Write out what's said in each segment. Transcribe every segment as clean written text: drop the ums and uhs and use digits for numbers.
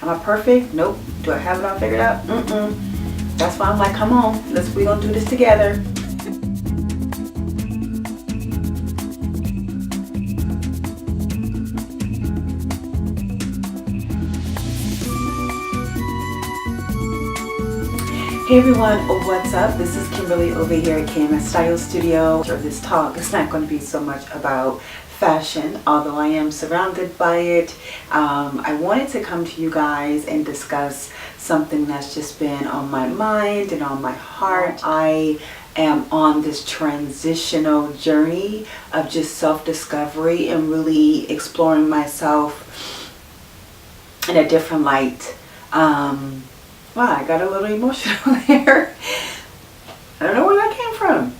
Am I perfect? Nope. Do I have it all figured out? That's why I'm like, come on, we gonna do this together. Hey everyone, what's up? This is Kimberly over here at KMS Style Studio. This talk is not going to be so much about fashion, although I am surrounded by it. I wanted to come to you guys and discuss something that's just been on my mind and on my heart. I am on this transitional journey of just self-discovery and really exploring myself in a different light. Wow, I got a little emotional there. I don't know where that came from.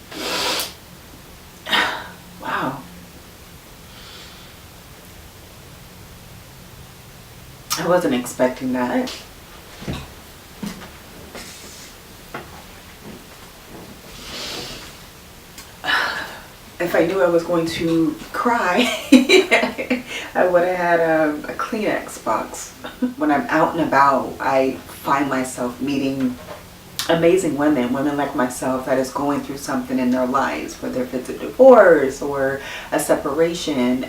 Wow. I wasn't expecting that. If I knew I was going to cry, I would have had a Kleenex box. When I'm out and about, I find myself meeting amazing women like myself that is going through something in their lives, whether if it's a divorce or a separation,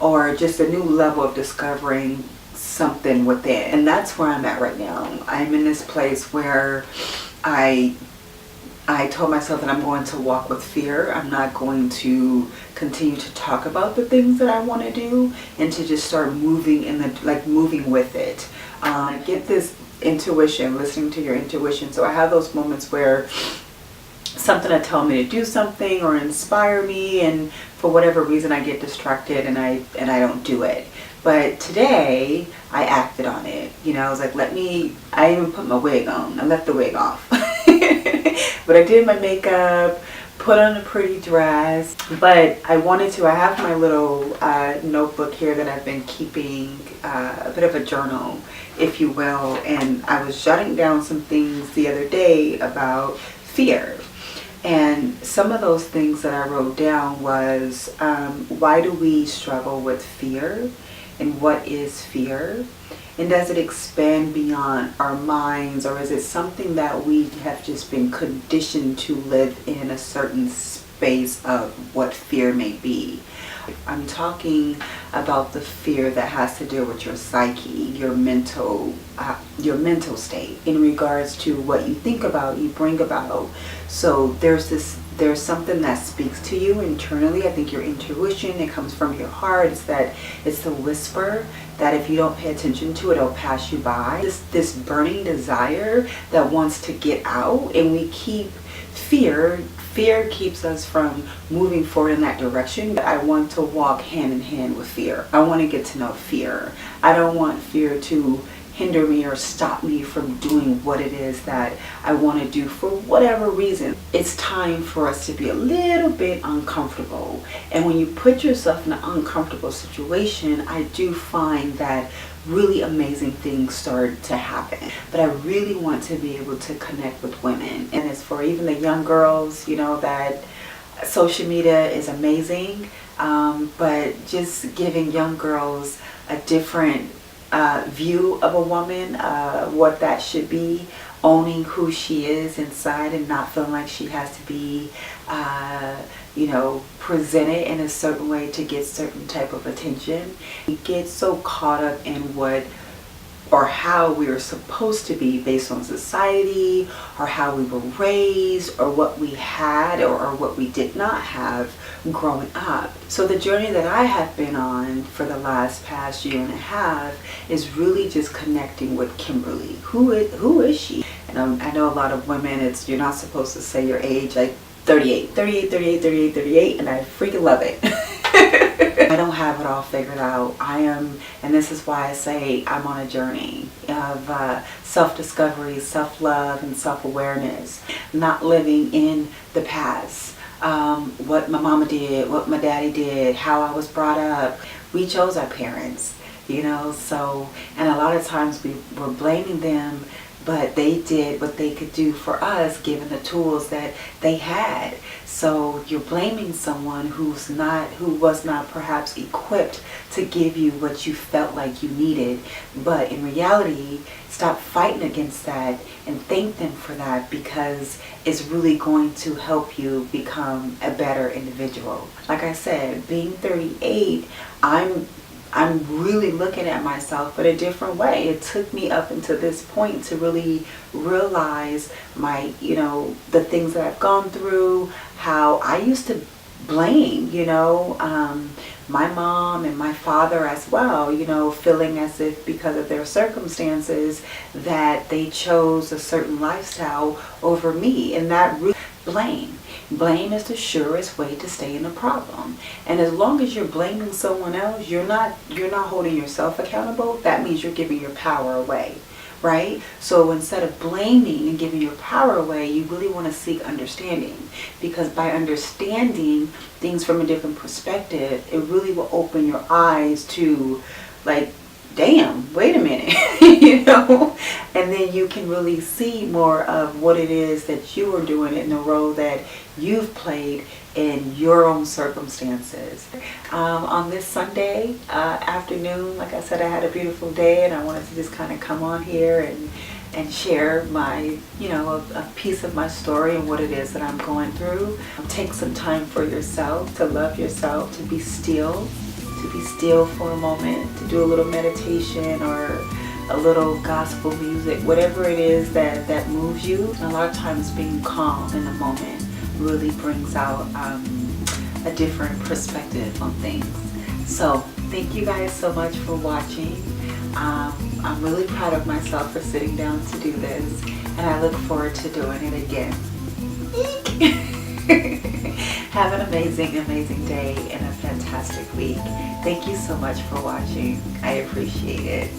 or just a new level of discovering something within. And that's where I'm at right now. I'm in this place where I told myself that I'm going to walk with fear. I'm not going to continue to talk about the things that I want to do, and to just start moving moving with it. Get this intuition, listening to your intuition. So I have those moments where something will tell me to do something or inspire me, and for whatever reason I get distracted and I don't do it. But today I acted on it. I was like, I even put my wig on. I left the wig off. But I did my makeup, put on a pretty dress. But I have my little notebook here that I've been keeping, a bit of a journal, if you will. And I was jotting down some things the other day about fear. And some of those things that I wrote down was, why do we struggle with fear? And what is fear? And does it expand beyond our minds, or is it something that we have just been conditioned to live in a certain space of what fear may be? I'm talking about the fear that has to do with your psyche, your mental state, in regards to what you think about, you bring about. So there's something that speaks to you internally. I think your intuition, it comes from your heart. It's the whisper that if you don't pay attention to it, it'll pass you by. This burning desire that wants to get out, and we keep fear keeps us from moving forward in that direction. I want to walk hand in hand with fear. I want to get to know fear. I don't want fear to hinder me or stop me from doing what it is that I want to do for whatever reason. It's time for us to be a little bit uncomfortable. And when you put yourself in an uncomfortable situation, I do find that really amazing things start to happen. But I really want to be able to connect with women. And it's for even the young girls, that social media is amazing, but just giving young girls a different view of a woman, what that should be, owning who she is inside and not feeling like she has to be presented in a certain way to get certain type of attention. We get so caught up in what or how we are supposed to be based on society, or how we were raised, or what we had or what we did not have growing up. So the journey that I have been on for the past year and a half is really just connecting with Kimberly. Who is she? And I know a lot of women, you're not supposed to say your age, like 38, and I freaking love it. I don't have it all figured out. And this is why I say I'm on a journey of self-discovery, self-love, and self-awareness. Not living in the past. What my mama did, what my daddy did, how I was brought up. We chose our parents, so, and a lot of times we're blaming them but they did what they could do for us given the tools that they had. So you're blaming someone who was not perhaps equipped to give you what you felt like you needed. But in reality, stop fighting against that and thank them for that, because it's really going to help you become a better individual. Like I said, being 38, I'm really looking at myself in a different way. It took me up until this point to really realize my, the things that I've gone through, how I used to blame, my mom and my father as well, feeling as if because of their circumstances that they chose a certain lifestyle over me. And that really Blame is the surest way to stay in a problem. And as long as you're blaming someone else, you're not holding yourself accountable. That means you're giving your power away, right? So instead of blaming and giving your power away, you really want to seek understanding, because by understanding things from a different perspective, it really will open your eyes to, like, damn, wait a minute, and then you can really see more of what it is that you are doing in the role that you've played in your own circumstances. On this Sunday afternoon, like I said, I had a beautiful day, and I wanted to just kind of come on here and share my, a piece of my story and what it is that I'm going through. Take some time for yourself, to love yourself, to be still. For a moment, to do a little meditation or a little gospel music, whatever it is that moves you. A lot of times being calm in the moment really brings out a different perspective on things. So thank you guys so much for watching. I'm really proud of myself for sitting down to do this, and I look forward to doing it again. Have an amazing, amazing day and a fantastic week. Thank you so much for watching. I appreciate it.